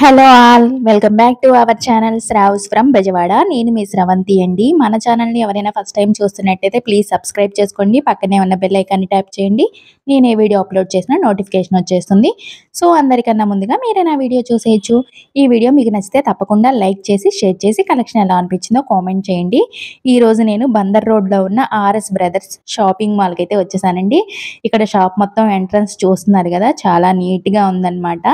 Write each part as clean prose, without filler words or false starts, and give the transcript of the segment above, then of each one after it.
Hello all welcome back to our channel Shravs from Bezawada. నేను మీ స్రవంతి అండి. మన ఛానల్ని ఎవరైనా ఫస్ట్ టైం చూస్తున్నట్టయితే ప్లీజ్ సబ్స్క్రైబ్ చేసుకోండి. పక్కనే ఉన్న బెల్ ఐకాన్ని ట్యాప్ చేయండి. నేను ఏ వీడియో అప్లోడ్ చేసినా నోటిఫికేషన్ వచ్చేస్తుంది. సో అందరికన్నా ముందుగా మీరే నా వీడియో చూసేయచ్చు. ఈ వీడియో మీకు నచ్చితే తప్పకుండా లైక్ చేసి షేర్ చేసి కలెక్షన్ ఎలా అనిపించిందో కామెంట్ చేయండి. ఈరోజు నేను బందర్ రోడ్లో ఉన్న ఆర్ఎస్ బ్రదర్స్ షాపింగ్ మాల్కి అయితే వచ్చేసానండి. ఇక్కడ షాప్ మొత్తం ఎంట్రన్స్ చూస్తున్నారు కదా, చాలా నీట్గా ఉందన్నమాట.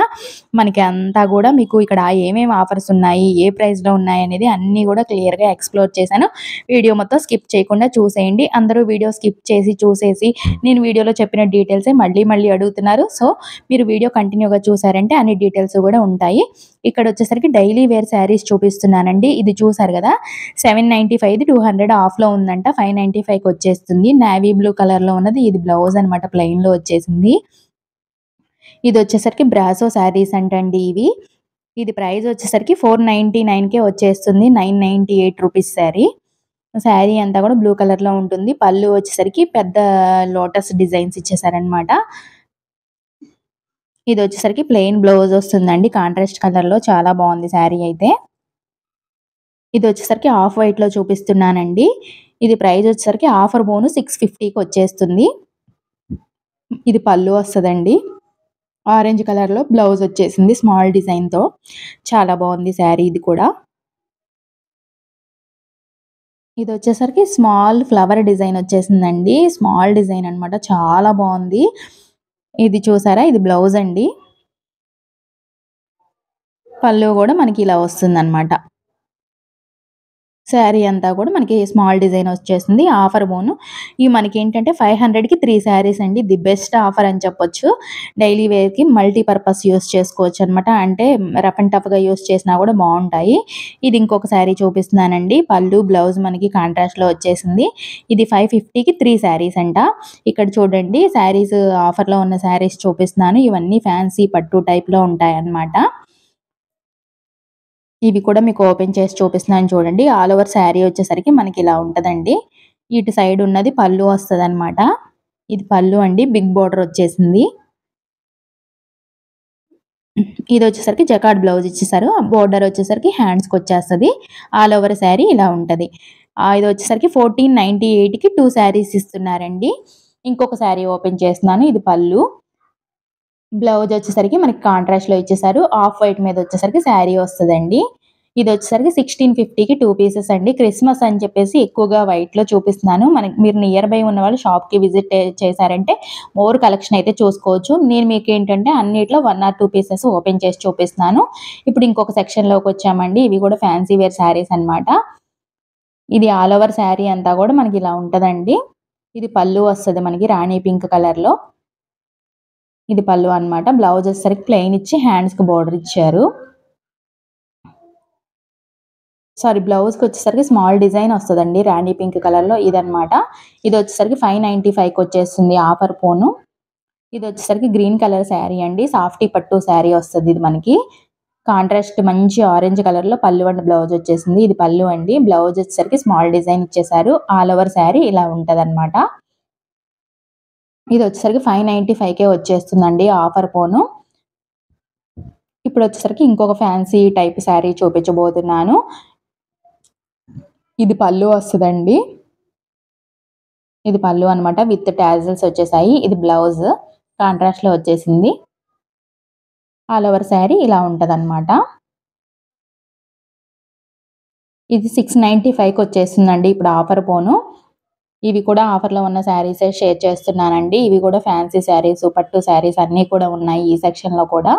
మనకి అంతా కూడా మీకు ఇక్కడ ఏమేమి ఆఫర్స్ ఉన్నాయి, ఏ ప్రైస్లో ఉన్నాయి అనేది అన్నీ కూడా క్లియర్గా ఎక్స్ప్లోర్ చేశాను. వీడియో మొత్తం స్కిప్ చేయకుండా చూసేయండి. అందరూ వీడియో స్కిప్ చేసి చూసేసి నేను వీడియోలో చెప్పిన డీటెయిల్సే మళ్ళీ మళ్ళీ అడుగుతున్నారు. సో మీరు వీడియో కంటిన్యూగా చూసారంటే అన్ని డీటెయిల్స్ కూడా ఉంటాయి. ఇక్కడ వచ్చేసరికి డైలీ వేర్ శారీస్ చూపిస్తున్నానండి. ఇది చూసారు కదా, 795 200 ఆఫ్లో ఉందంట. 595కి వచ్చేస్తుంది. నేవీ బ్లూ కలర్లో ఉన్నది ఇది బ్లౌజ్ అనమాట, ప్లెయిన్లో వచ్చేసింది. ఇది వచ్చేసరికి బ్రాసో శారీస్ అంటండి ఇవి. ఇది ప్రైస్ వచ్చేసరికి 499కే వచ్చేస్తుంది. 998 రూపీస్ శారీ. శారీ అంతా కూడా బ్లూ కలర్లో ఉంటుంది. పళ్ళు వచ్చేసరికి పెద్ద లోటస్ డిజైన్స్ ఇచ్చేసారనమాట. ఇది వచ్చేసరికి ప్లెయిన్ బ్లౌజ్ వస్తుందండి, కాంట్రాస్ట్ కలర్లో. చాలా బాగుంది శారీ అయితే. ఇది వచ్చేసరికి ఆఫ్ వైట్లో చూపిస్తున్నానండి. ఇది ప్రైస్ వచ్చేసరికి ఆఫర్ బోను 650కి వచ్చేస్తుంది. ఇది పళ్ళు వస్తుందండి. ఆరెంజ్ కలర్లో బ్లౌజ్ వచ్చేసింది స్మాల్ డిజైన్తో. చాలా బాగుంది శారీ ఇది కూడా. ఇది వచ్చేసరికి స్మాల్ ఫ్లవర్ డిజైన్ వచ్చేసిందండి. స్మాల్ డిజైన్ అనమాట, చాలా బాగుంది. ఇది చూసారా, ఇది బ్లౌజ్ అండి. పళ్ళు కూడా మనకి ఇలా వస్తుందన్నమాట. శారీ అంతా కూడా మనకి స్మాల్ డిజైన్ వచ్చేసింది. ఆఫర్ బోను ఇవి మనకి ఏంటంటే 500కి 3 శారీస్ అండి. ది బెస్ట్ ఆఫర్ అని చెప్పొచ్చు. డైలీ వేర్కి మల్టీపర్పస్ యూస్ చేసుకోవచ్చు అనమాట. అంటే రఫ్ అండ్ టఫ్గా యూస్ చేసినా కూడా బాగుంటాయి. ఇది ఇంకొక శారీ చూపిస్తున్నానండి. పళ్ళు బ్లౌజ్ మనకి కాంట్రాస్ట్లో వచ్చేసింది. ఇది 550కి 3 శారీస్ అంట. ఇక్కడ చూడండి, శారీస్ ఆఫర్లో ఉన్న శారీస్ చూపిస్తున్నాను. ఇవన్నీ ఫ్యాన్సీ పట్టు టైప్లో ఉంటాయి అన్నమాట. ఇవి కూడా మీకు ఓపెన్ చేసి చూపిస్తున్నాను చూడండి. ఆల్ ఓవర్ శారీ వచ్చేసరికి మనకి ఇలా ఉంటదండి. ఇటు సైడ్ ఉన్నది పళ్ళు వస్తదనమాట. ఇది పళ్ళు అండి, బిగ్ బోర్డర్ వచ్చేసింది. ఇది వచ్చేసరికి జకార్డ్ బ్లౌజ్ ఇచ్చేసారు. బోర్డర్ వచ్చేసరికి హ్యాండ్స్కి వచ్చేస్తుంది. ఆల్ ఓవర్ శారీ ఇలా ఉంటది. ఇది వచ్చేసరికి 1498కి 2 శారీస్ ఇస్తున్నారండి. ఇంకొక శారీ ఓపెన్ చేస్తున్నాను. ఇది పళ్ళు. బ్లౌజ్ వచ్చేసరికి మనకి కాంట్రాస్ట్లో ఇచ్చేసారు. ఆఫ్ వైట్ మీద వచ్చేసరికి శారీ వస్తుందండి. ఇది వచ్చేసరికి 1650కి 2 పీసెస్ అండి. క్రిస్మస్ అని చెప్పేసి ఎక్కువగా వైట్లో చూపిస్తున్నాను. మీరు నియర్ బై ఉన్న వాళ్ళు షాప్కి విజిట్ చేశారంటే మోర్ కలెక్షన్ అయితే చూసుకోవచ్చు. నేను మీకు ఏంటంటే అన్నిట్లో 1 or 2 పీసెస్ ఓపెన్ చేసి చూపిస్తున్నాను. ఇప్పుడు ఇంకొక సెక్షన్లోకి వచ్చామండి. ఇవి కూడా ఫ్యాన్సీ వేర్ శారీస్ అనమాట. ఇది ఆల్ ఓవర్ శారీ అంతా కూడా మనకి ఇలా ఉంటుందండి. ఇది పళ్ళు వస్తుంది మనకి రాణి పింక్ కలర్లో. ఇది పళ్ళు అనమాట. బ్లౌజ్ వచ్చేసరికి ప్లెయిన్ ఇచ్చి హ్యాండ్స్కి బోర్డర్ ఇచ్చారు. సారీ, బ్లౌజ్కి వచ్చేసరికి స్మాల్ డిజైన్ వస్తుందండి రాణి పింక్ కలర్లో. ఇదనమాట. ఇది వచ్చేసరికి 595కి వచ్చేస్తుంది ఆఫర్ పోను. ఇది వచ్చేసరికి గ్రీన్ కలర్ శారీ అండి. సాఫ్టీ పట్టు శారీ వస్తుంది ఇది మనకి. కాంట్రాస్ట్ మంచి ఆరెంజ్ కలర్లో పళ్ళు అండ్ బ్లౌజ్ వచ్చేసింది. ఇది పళ్ళు అండి. బ్లౌజ్ వచ్చేసరికి స్మాల్ డిజైన్ ఇచ్చేసారు. ఆల్ ఓవర్ శారీ ఇలా ఉంటదన్నమాట. ఇది వచ్చేసరికి 595కే వచ్చేస్తుందండి ఆఫర్ పోను. ఇప్పుడు వచ్చేసరికి ఇంకొక ఫ్యాన్సీ టైప్ శారీ చూపించబోతున్నాను. ఇది పళ్ళు వస్తుందండి. ఇది పళ్ళు అనమాట, విత్ టాజిల్స్ వచ్చేసాయి. ఇది బ్లౌజ్ కాంట్రాస్ట్లో వచ్చేసింది. ఆల్ ఓవర్ శారీ ఇలా ఉంటదన్నమాట. ఇది 695కి వచ్చేస్తుందండి ఇప్పుడు ఆఫర్ పోను. ఇవి కూడా ఆఫర్లో ఉన్న శారీసే షేర్ చేస్తున్నానండి. ఇవి కూడా ఫ్యాన్సీ శారీస్, పట్టు శారీస్ అన్నీ కూడా ఉన్నాయి ఈ సెక్షన్లో కూడా.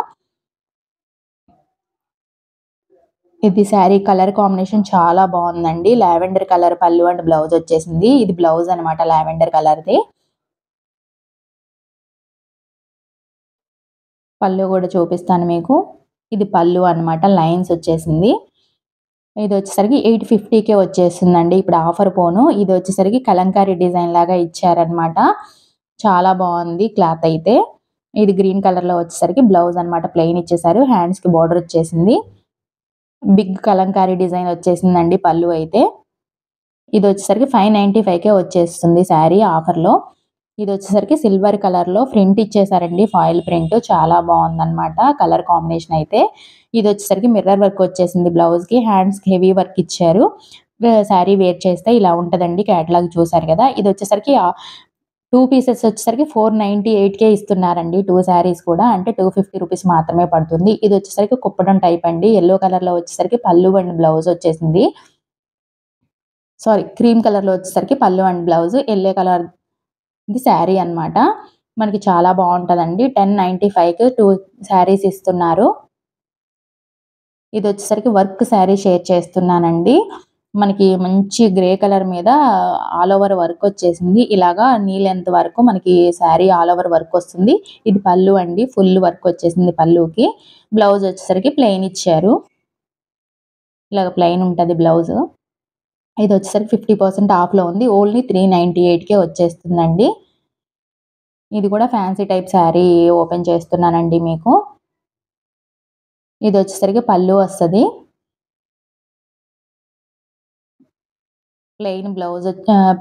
ఇది శారీ కలర్ కాంబినేషన్ చాలా బాగుందండి. లావెండర్ కలర్ పళ్ళు అండ్ బ్లౌజ్ వచ్చేసింది. ఇది బ్లౌజ్ అనమాట, లావెండర్ కలర్ది. పళ్ళు కూడా చూపిస్తాను మీకు. ఇది పళ్ళు అనమాట, లైన్స్ వచ్చేసింది. ఇది వచ్చేసరికి 850కే వచ్చేస్తుందండి ఇప్పుడు ఆఫర్ పోను. ఇది వచ్చేసరికి కలంకారీ డిజైన్ లాగా ఇచ్చారనమాట. చాలా బాగుంది క్లాత్ అయితే. ఇది గ్రీన్ కలర్లో వచ్చేసరికి బ్లౌజ్ అనమాట, ప్లెయిన్ ఇచ్చేసారు. హ్యాండ్స్కి బార్డర్ వచ్చేసింది. బిగ్ కలంకారీ డిజైన్ వచ్చేసిందండి పళ్ళు అయితే. ఇది వచ్చేసరికి 595కే వచ్చేస్తుంది శారీ ఆఫర్లో. ఇది వచ్చేసరికి సిల్వర్ కలర్‌లో ప్రింట్ ఇచ్చేసారండి. ఫాయిల్ ప్రింట్ చాలా బావుందనమాట కలర్ కాంబినేషన్ అయితే. ఇది వచ్చేసరికి మిర్రర్ వర్క్ వచ్చేసింది బ్లౌజ్‌కి. హ్యాండ్స్‌కి హెవీ వర్క్ ఇచ్చారు. శారీ వేర్ చేస్తే ఇలా ఉంటదండి. క్యాటలాగ్ చూసారు కదా! ఇది వచ్చేసరికి 2 పీసెస్ వచ్చేసరికి 498కే ఇస్తున్నారండి. 2 శారీస్ కూడా. అంటే 250 రూపీస్ మాత్రమే పడుతుంది. ఇది వచ్చేసరికి కుప్పడం టైప్ అండి. యెల్లో కలర్‌లో వచ్చేసరికి పల్లు అండ్ బ్లౌజ్ వచ్చేసింది. సారీ, క్రీమ్ కలర్‌లో వచ్చేసరికి పల్లు అండ్ బ్లౌజ్. యెల్లో కలర్ ఇది శారీ అన్నమాట. మనకి చాలా బావుంటదండి. 1095కి 2 శారీస్ ఇస్తున్నారు. ఇదొచ్చేసరికి వర్క్ శారీ షేర్ చేస్తున్నానండి. మనకి మంచి గ్రే కలర్ మీద ఆల్ ఓవర్ వర్క్ వచ్చేసింది. ఇలాగా నీ లెంత్ వరకు మనకి శారీ ఆల్ ఓవర్ వర్క్ వస్తుంది. ఇది పల్లు అండి. ఫుల్ వర్క్ వచ్చేసింది పల్లుకి. బ్లౌజ్ వచ్చేసరికి ప్లెయిన్ ఇచ్చారు. ఇలాగ ప్లెయిన్ ఉంటది బ్లౌజు. ఇదొచ్చేసరికి 50% ఆఫ్‌లో ఉంది. ఓన్లీ 398కే వచ్చేస్తుందండి. ఇది కూడా ఫ్యాన్సీ టైప్ శారీ ఓపెన్ చేస్తున్నానండి మీకు. ఇదొచ్చేసరికి పల్లు వస్తది. ప్లెయిన్ బ్లౌజ్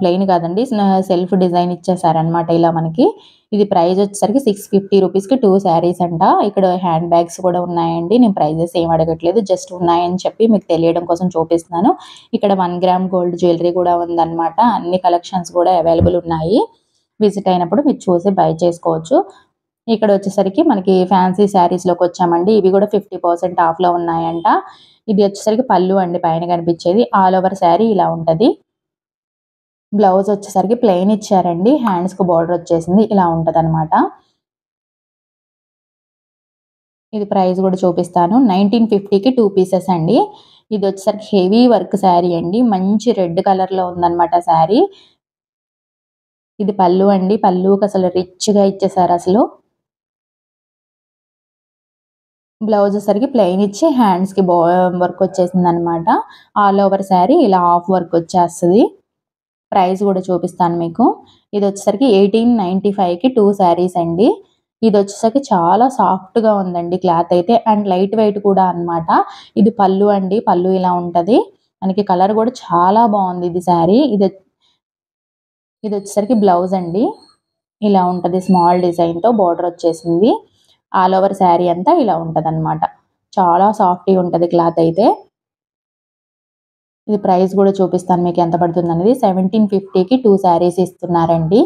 ప్లెయిన్ కాదండి. సెల్ఫ్ డిజైన్ ఇచ్చేసారనమాట ఇలా మనకి. ఇది ప్రైస్ వచ్చేసరికి 650 రూపీస్‌కి 2 శారీస్ అంట. ఇక్కడ హ్యాండ్ బ్యాగ్స్ కూడా ఉన్నాయండి. నేను ప్రైజెస్ ఏమి అడగట్లేదు. జస్ట్ ఉన్నాయని చెప్పి మీకు తెలియడం కోసం చూపిస్తున్నాను. ఇక్కడ 1 గ్రామ్ గోల్డ్ జ్యువెలరీ కూడా ఉందనమాట. అన్ని కలెక్షన్స్ కూడా అవైలబుల్ ఉన్నాయి. విజిట్ అయినప్పుడు మీరు చూసి బై చేసుకోవచ్చు. ఇక్కడ వచ్చేసరికి మనకి ఫ్యాన్సీ శారీస్‌లోకి వచ్చామండి. ఇవి కూడా 50% ఆఫ్‌లో ఉన్నాయంట. ఇది వచ్చేసరికి పల్లు అండి పైన కనిపించేది. ఆల్ ఓవర్ శారీ ఇలా ఉంటది. బ్లౌజ్ వచ్చేసరికి ప్లెయిన్ ఇచ్చారండి. హ్యాండ్స్‌కి బోర్డర్ వచ్చేసింది. ఇలా ఉంటదనమాట. ఇది ప్రైస్ కూడా చూపిస్తాను. 1950కి 2 పీసెస్ అండి. ఇది వచ్చేసరికి హెవీ వర్క్ శారీ అండి. మంచి రెడ్ కలర్‌లో ఉందనమాట శారీ. ఇది పల్లు అండి. పల్లుకి అసలు రిచ్‌గా ఇచ్చేసారసలు. బ్లౌజ్ వచ్చేసరికి ప్లెయిన్ ఇచ్చి హ్యాండ్స్‌కి వర్క్ వచ్చేసిందనమాట. ఆల్ ఓవర్ శారీ ఇలా హాఫ్ వర్క్ వచ్చేస్తది. ప్రైస్ కూడా చూపిస్తాను మీకు. ఇదొచ్చేసరికి 1895కి 2 శారీస్ అండి. ఇదొచ్చేసరికి చాలా సాఫ్ట్‌గా ఉందండి క్లాత్ అయితే. అండ్ లైట్ వెయిట్ కూడా అన్నమాట. ఇది పల్లు అండి. పల్లు ఇలా ఉంటది. మనకి కలర్ కూడా చాలా బావుంది ఇది శారీ. ఇదొచ్చేసరికి బ్లౌజ్ అండి. ఇలా ఉంటది. స్మాల్ డిజైన్‌తో బోర్డర్ వచ్చేసింది. ఆల్ ఓవర్ శారీ అంతా ఇలా ఉంటదన్నమాట. చాలా సాఫ్ట్‌గా ఉంటది క్లాత్ అయితే. ఇది ప్రైస్ కూడా చూపిస్తాను మీకు ఎంత పడుతుందనేది. 1750కి 2 శారీస్ ఇస్తున్నారండి.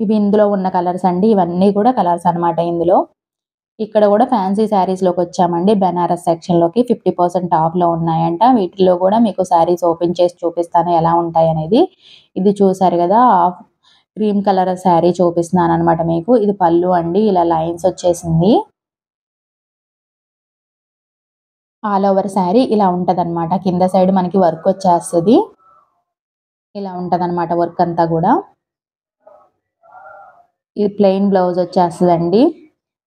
ఇవి ఇందులో ఉన్న కలర్స్ అండి. ఇవన్నీ కూడా కలర్స్ అన్నమాట ఇందులో. ఇక్కడ కూడా ఫ్యాన్సీ శారీస్‌లోకొచ్చామండి. బెనారస్ సెక్షన్‌లోకి 50% ఆఫ్‌లో ఉన్నాయంట. వీటిల్లో కూడా మీకు శారీస్ ఓపెన్ చేసి చూపిస్తాను ఎలా ఉంటాయనేది. ఇది చూసారు కదా! క్రీమ్ కలర్ శారీ చూపిస్తున్నానన్నమాట మీకు. ఇది పల్లు అండి. ఇలా లైన్స్ వచ్చేసింది. ఆల్ ఓవర్ శారీ ఇలా ఉంటదన్నమాట. కింద సైడ్ మనకి వర్క్ వచ్చేస్తది. ఇలా ఉంటదన్నమాట వర్క్ అంతా గూడా. ఇది ప్లెయిన్ బ్లౌజ్ వచ్చేస్తదండి.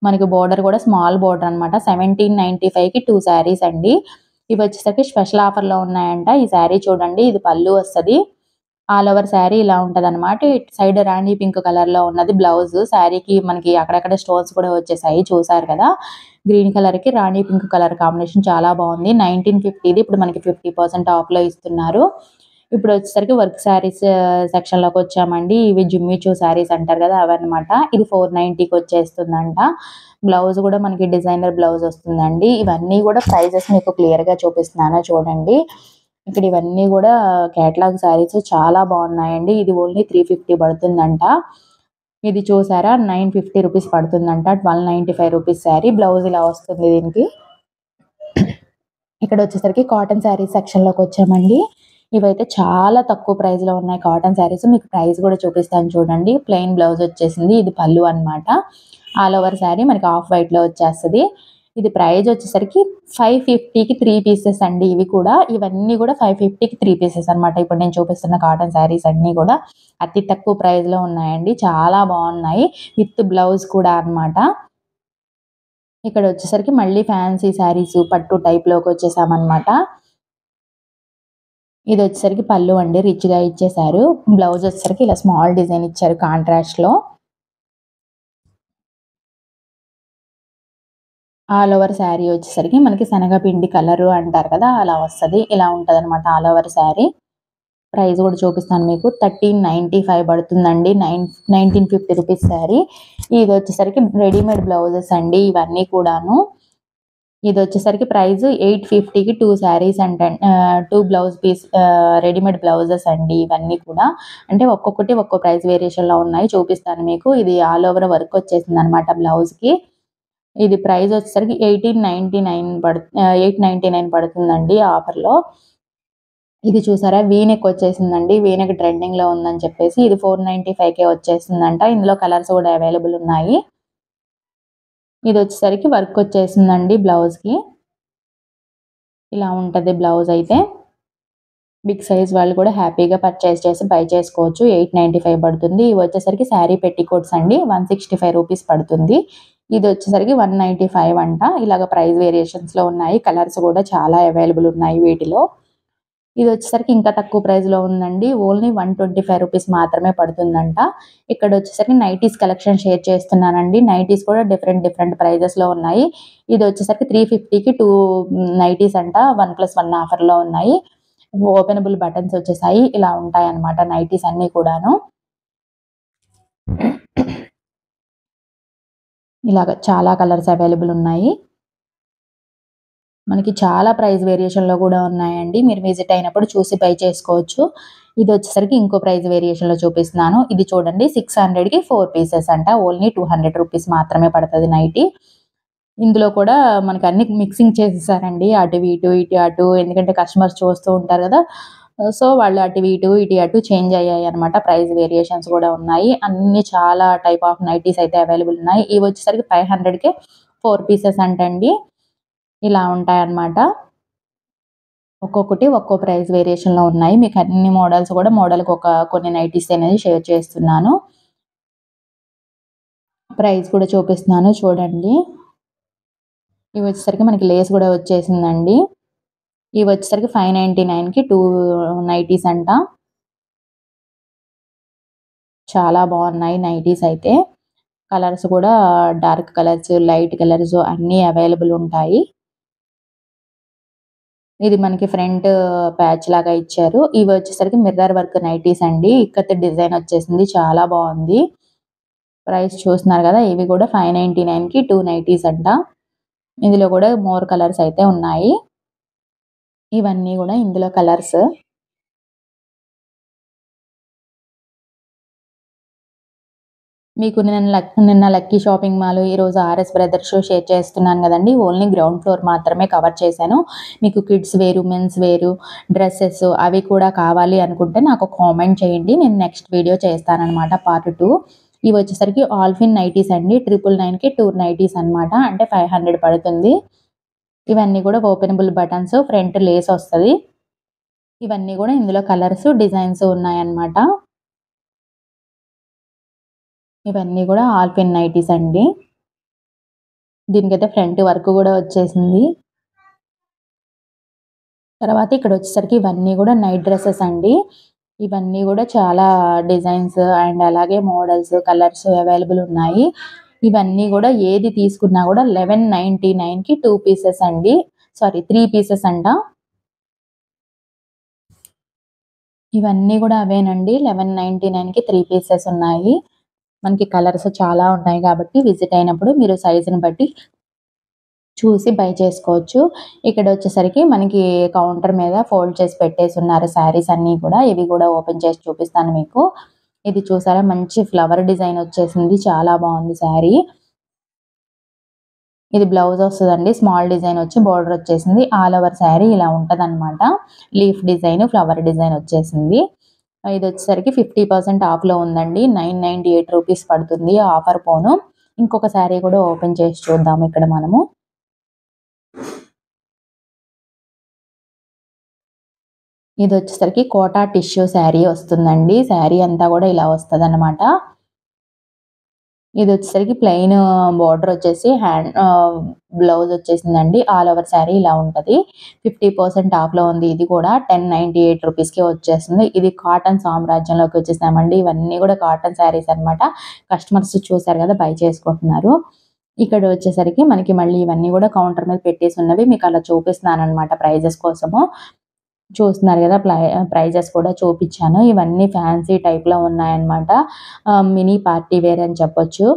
మనకి బోర్డర్ కూడా స్మాల్ బోర్డర్ అన్నమాట. 1795కి 2 శారీస్ అండి. ఇవొచ్చేసరికి స్పెషల్ ఆఫర్‌లో ఉన్నాయంట. ఈ శారీ చూడండి. ఇది పల్లు వస్తది. ఆల్ ఓవర్ శారీ ఇలా ఉంటదన్నమాట. ఇటు సైడ్ రాణి పింక్ కలర్‌లో ఉన్నది బ్లౌజ్. శారీకి మనకి అక్కడక్కడ స్టోన్స్ కూడా వచ్చేసాయి చూసారు కదా! గ్రీన్ కలర్‌కి రాణి పింక్ కలర్ కాంబినేషన్ చాలా బావుంది. 1950ది ఇప్పుడు మనకి 50% ఆఫ్‌లో ఇస్తున్నారు. ఇప్పుడొచ్చేసరికి వర్క్ శారీస్ సెక్షన్‌లోకొచ్చామండి. ఇవి జిమ్మిచూ శారీస్ అంటారు కదా! అవన్నమాట. ఇది 490కి వచ్చేస్తుందంట. బ్లౌజ్ కూడా మనకి డిజైనర్ బ్లౌజ్ వస్తుందండి. ఇవన్నీ కూడా ప్రైజెస్ మీకు క్లియర్‌గా చూపిస్తున్నాను చూడండి. ఇక్కడ ఇవన్నీ కూడా కేటలాగ్ శారీస్ చాలా బాగున్నాయండి. ఇది ఓన్లీ 350 పడుతుందంట. ఇది చూసారా 950 రూపీస్ పడుతుందంట. 1295 రూపీస్ శారీ. బ్లౌజ్ ఇలా వస్తుంది దీనికి. ఇక్కడ వచ్చేసరికి కాటన్ శారీస్ సెక్షన్‌లోకి వచ్చామండి. ఇవైతే చాలా తక్కువ ప్రైస్‌లో ఉన్నాయి కాటన్ శారీస్. మీకు ప్రైస్ కూడా చూపిస్తాను చూడండి. ప్లెయిన్ బ్లౌజ్ వచ్చేసింది. ఇది పల్లు అన్నమాట. ఆల్ ఓవర్ శారీ మనకి ఆఫ్ వైట్‌లో వచ్చేస్తది. ఇది ప్రైస్ వచ్చేసరికి 550కి 3 పీసెస్ అండి ఇవి కూడా. ఇవన్నీ కూడా 550కి 3 పీసెస్ అన్నమాట. ఇప్పుడు నేను చూపిస్తున్న కాటన్ శారీస్ అన్నీ కూడా అతి తక్కువ ప్రైస్‌లో ఉన్నాయండి. చాలా బాగున్నాయి. విత్ బ్లౌజ్ కూడా అన్నమాట. ఇక్కడ వచ్చేసరికి మళ్ళీ ఫ్యాన్సీ శారీస్ పట్టు టైప్‌లోకి వచ్చేసామన్నమాట. ఇదొచ్చేసరికి పల్లు అండి. రిచ్‌గా ఇచ్చేసారు. బ్లౌజ్ వచ్చేసరికి ఇలా స్మాల్ డిజైన్ ఇచ్చారు కాంట్రాస్ట్‌లో. ఆల్ ఓవర్ శారీ వచ్చేసరికి మనకి శనగపిండి కలరు అంటారు కదా! అలా వస్తది. ఇలా ఉంటదనమాట ఆల్ ఓవర్ శారీ. ప్రైస్ కూడా చూపిస్తాను మీకు. 1395 పడుతుందండి. 1950 రూపీస్ శారీ. ఇది వచ్చేసరికి రెడీమేడ్ బ్లౌజెస్ అండి ఇవన్నీ కూడాను. ఇది వచ్చేసరికి ప్రైస్ 850కి 2 శారీస్ అంట. 2 బ్లౌజ్ పీస్ రెడీమేడ్ బ్లౌజెస్ అండి ఇవన్నీ కూడా. అంటే ఒక్కొక్కటి ఒక్కో ప్రైస్ వేరియేషన్లో ఉన్నాయి, చూపిస్తాను మీకు. ఇది ఆల్ ఓవర్ వర్క్ వచ్చేసింది అనమాట బ్లౌజ్కి. ఇది ప్రైస్ వచ్చేసరికి 899 పడుతుందండి ఆఫర్లో. ఇది చూసారా వీనెక్ వచ్చేసిందండి. వీనెక్ ట్రెండింగ్లో ఉందని చెప్పేసి ఇది 495కే వచ్చేసిందంట. ఇందులో కలర్స్ కూడా అవైలబుల్ ఉన్నాయి. ఇది వచ్చేసరికి వర్క్ వచ్చేసిందండి బ్లౌజ్కి. ఇలా ఉంటుంది బ్లౌజ్ అయితే. బిగ్ సైజ్ వాళ్ళు కూడా హ్యాపీగా పర్చేస్ చేసి బై చేసుకోవచ్చు. 895 పడుతుంది. ఇవి వచ్చేసరికి శారీ పెట్టికోట్స్ అండి. 165 రూపీస్ పడుతుంది. ఇది వచ్చేసరికి 195 అంట. ఇలాగ ప్రైస్ వేరియేషన్స్లో ఉన్నాయి. కలర్స్ కూడా చాలా అవైలబుల్ ఉన్నాయి వీటిలో. ఇది వచ్చేసరికి ఇంకా తక్కువ ప్రైస్లో ఉందండి. ఓన్లీ 125 రూపీస్ మాత్రమే పడుతుందంట. ఇక్కడ వచ్చేసరికి నైటీస్ కలెక్షన్ షేర్ చేస్తున్నానండి. నైటీస్ కూడా డిఫరెంట్ ప్రైజెస్లో ఉన్నాయి. ఇది వచ్చేసరికి 350కి 2 నైటీస్ అంట. 1+1 ఆఫర్లో ఉన్నాయి. ఓపెనబుల్ బటన్స్ వచ్చేసాయి. ఇలా ఉంటాయి అన్నమాట నైటీస్ అన్నీ కూడాను. ఇలాగ చాలా కలర్స్ అవైలబుల్ ఉన్నాయి. మనకి చాలా ప్రైస్ వేరియేషన్లో కూడా ఉన్నాయండి. మీరు విజిట్ అయినప్పుడు చూసి బై చేసుకోవచ్చు. ఇది వచ్చేసరికి ఇంకో ప్రైస్ వేరియేషన్లో చూపిస్తున్నాను. ఇది చూడండి 600కి 4 పీసెస్ అంట. ఓన్లీ 200 రూపీస్ మాత్రమే పడుతుంది నైటీ. ఇందులో కూడా మనకి అన్ని మిక్సింగ్ చేసేసారండి. అటు ఇటు అటు, ఎందుకంటే కస్టమర్స్ చూస్తూ ఉంటారు కదా, సో వాళ్ళు అటు ఇటు చేంజ్ అయ్యాయి అనమాట. ప్రైస్ వేరియేషన్స్ కూడా ఉన్నాయి. అన్ని చాలా టైప్ ఆఫ్ నైటీస్ అయితే అవైలబుల్ ఉన్నాయి. ఇవి వచ్చేసరికి 500కే 4 పీసెస్ అంటండి. ఇలా ఉంటాయన్నమాట. ఒక్కొక్కటి ఒక్కో ప్రైస్ వేరియేషన్లో ఉన్నాయి. మీకు అన్ని మోడల్స్ కూడా మోడల్కి కొన్ని నైటీస్ అనేది షేర్ చేస్తున్నాను. ప్రైస్ కూడా చూపిస్తున్నాను చూడండి. ఇవి వచ్చేసరికి మనకి లేస్ కూడా వచ్చేసిందండి. ఇవి వచ్చేసరికి 599కి 2 నైటీస్ అంట. చాలా బాగున్నాయి నైటీస్ అయితే. కలర్స్ కూడా డార్క్ కలర్స్, లైట్ కలర్స్ అన్నీ అవైలబుల్ ఉంటాయి. ఇది మనకి ఫ్రంట్ ప్యాచ్ లాగా ఇచ్చారు. ఇవి వచ్చేసరికి మిర్రర్ వర్క్ నైటీస్ అండి. ఇక్కత్ డిజైన్ వచ్చేసింది, చాలా బాగుంది. ప్రైస్ చూస్తున్నారు కదా. ఇవి కూడా 599కి 2 నైటీస్ అంట. ఇందులో కూడా మోర్ కలర్స్ అయితే ఉన్నాయి. ఇవన్నీ కూడా ఇందులో కలర్స్. మీకు నిన్న లక్కీ షాపింగ్ మాల్, ఈరోజు ఆర్ఎస్ బ్రదర్స్ షో షేర్ చేస్తున్నాను కదండి. ఓన్లీ గ్రౌండ్ ఫ్లోర్ మాత్రమే కవర్ చేశాను. మీకు కిడ్స్ వేరు, మెన్స్ వేరు డ్రెస్సెస్ అవి కూడా కావాలి అనుకుంటే నాకు కామెంట్ చేయండి. నేను నెక్స్ట్ వీడియో చేస్తానన్నమాట, పార్ట్ 2. ఇవి వచ్చేసరికి ఆల్ఫిన్ నైటీస్ అండి. 999కి 2 నైటీస్ అనమాట. అంటే 500 పడుతుంది. ఇవన్నీ కూడా ఓపెనబుల్ బటన్స్, ఫ్రంట్ లేస్ వస్తుంది. ఇవన్నీ కూడా ఇందులో కలర్స్, డిజైన్స్ ఉన్నాయన్నమాట. ఇవన్నీ కూడా ఆల్పిన్ నైటీస్ అండి. దీనికైతే ఫ్రంట్ వర్క్ కూడా వచ్చేసింది. తర్వాత ఇక్కడ వచ్చేసరికి ఇవన్నీ కూడా నైట్ డ్రెస్సెస్ అండి. ఇవన్నీ కూడా చాలా డిజైన్స్ అండ్ అలాగే మోడల్స్, కలర్స్ అవైలబుల్ ఉన్నాయి. ఇవన్నీ కూడా ఏది తీసుకున్నా కూడా 1199కి 2 పీసెస్ అండి. సారీ 3 పీసెస్ అంట. ఇవన్నీ కూడా అవేనండి. 1199కి 3 పీసెస్ ఉన్నాయి. మనకి కలర్స్ చాలా ఉన్నాయి కాబట్టి విజిట్ అయినప్పుడు మీరు సైజుని బట్టి చూసి బై చేసుకోవచ్చు. ఇక్కడ వచ్చేసరికి మనకి కౌంటర్ మీద ఫోల్డ్ చేసి పెట్టేసి ఉన్నారు శారీస్ అన్నీ కూడా. ఇవి కూడా ఓపెన్ చేసి చూపిస్తాను మీకు. ఇది చూసారా, మంచి ఫ్లవర్ డిజైన్ వచ్చేసింది, చాలా బాగుంది శారీ. ఇది బ్లౌజ్ వస్తుందండి. స్మాల్ డిజైన్ వచ్చి బోర్డర్ వచ్చేసింది. ఆల్ ఓవర్ శారీ ఇలా ఉంటదన్నమాట. లీఫ్ డిజైన్, ఫ్లవర్ డిజైన్ వచ్చేసింది. ఇది వచ్చేసరికి 50% ఆఫ్లో ఉందండి. 998 రూపీస్ పడుతుంది ఆఫర్ పోను. ఇంకొక శారీ కూడా ఓపెన్ చేసి చూద్దాము ఇక్కడ మనము. ఇది వచ్చేసరికి కోటా టిష్యూ శారీ వస్తుందండి. శారీ అంతా కూడా ఇలా వస్తుందన్నమాట. ఇది వచ్చేసరికి ప్లెయిన్ బోర్డర్ వచ్చేసి బ్లౌజ్ వచ్చేసిందండి. ఆల్ ఓవర్ శారీ ఇలా ఉంటుంది. 50% ఆఫ్లో ఉంది. ఇది కూడా 1098 రూపీస్కే వచ్చేస్తుంది. ఇది కాటన్ సామ్రాజ్యంలోకి వచ్చేసామండి. ఇవన్నీ కూడా కాటన్ శారీస్ అనమాట. కస్టమర్స్ చూసారు కదా, బై చేసుకుంటున్నారు. ఇక్కడ వచ్చేసరికి మనకి మళ్ళీ ఇవన్నీ కూడా కౌంటర్ మీద పెట్టేసి ఉన్నవి మీకు అలా చూపిస్తున్నాను అనమాట ప్రైజెస్ కోసము. చూస్తున్నారు గదా! ప్రైజెస్ కూడా చూపిచ్చాను. ఇవన్నీ ఫ్యాన్సీ టైప్‌లో ఉన్నాయన్నమాట. మినీ పార్టీ వేర్ అని చెప్పొచ్చు.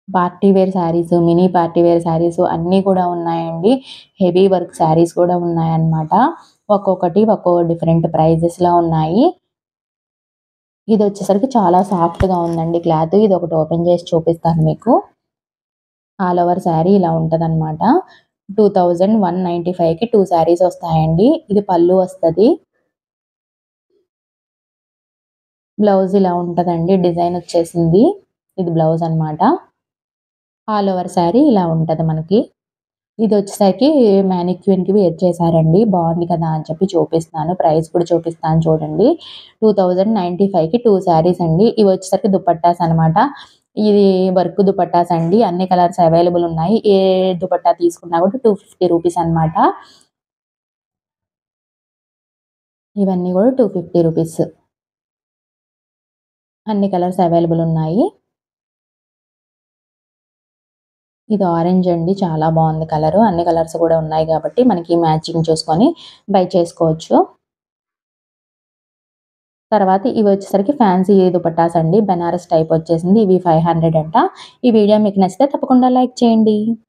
Party wear saris, mini party wear saris అన్నీ కూడా ఉన్నాయండి. హెవీ వర్క్ శారీస్ కూడా ఉన్నాయన్నమాట. ఒక్కొక్కటి ఒక్కో డిఫరెంట్ ప్రైజెస్‌లో ఉన్నాయి. ఇదొచ్చేసరికి చాలా సాఫ్ట్‌గా ఉందండి క్లాత్. ఇదొకటి ఓపెన్ చేసి చూపిస్తాను మీకు. ఆల్ ఓవర్ శారీ ఇలా ఉంటదనమాట. 2195కి 2 శారీస్ వస్తాయండి. ఇది పల్లు వస్తది. బ్లౌజ్ ఇలా ఉంటదండి. డిజైన్ వచ్చేసింది. ఇది బ్లౌజ్ అనమాట. ఆల్ ఓవర్ శారీ ఇలా ఉంటది మనకి. ఇదొచ్చేసరికి మ్యానిక్విన్‌కి వేర్ చేశారండి. బావుంది కదా! అని చెప్పి చూపిస్తున్నాను. ప్రైస్ కూడా చూపిస్తాను చూడండి. 2095కి 2 శారీస్ అండి. ఇవొచ్చేసరికి దుపట్టాస్ అనమాట. ఇది వర్క్ దుపట్టాస్ అండి. అన్ని కలర్స్ అవైలబుల్ ఉన్నాయి. ఏ దుపట్టా తీసుకున్నా కూడా 250 రూపీస్ అనమాట. ఇవన్నీ కూడా 250 రూపీస్. అన్ని కలర్స్ అవైలబుల్ ఉన్నాయి. ఇది ఆరెంజ్ అండి. చాలా బావుంది కలరు. అన్ని కలర్స్ కూడా ఉన్నాయి కాబట్టి మనకి మ్యాచింగ్ చూసుకొని బై చేసుకోవచ్చు. తర్వాత ఇవొచ్చేసరికి ఫ్యాన్సీ దుపట్టాస్ అండి. బెనారస్ టైప్ వచ్చేసింది. ఇవి 500 అంట. ఈ వీడియో మీకు నచ్చితే తప్పకుండా లైక్ చేయండి.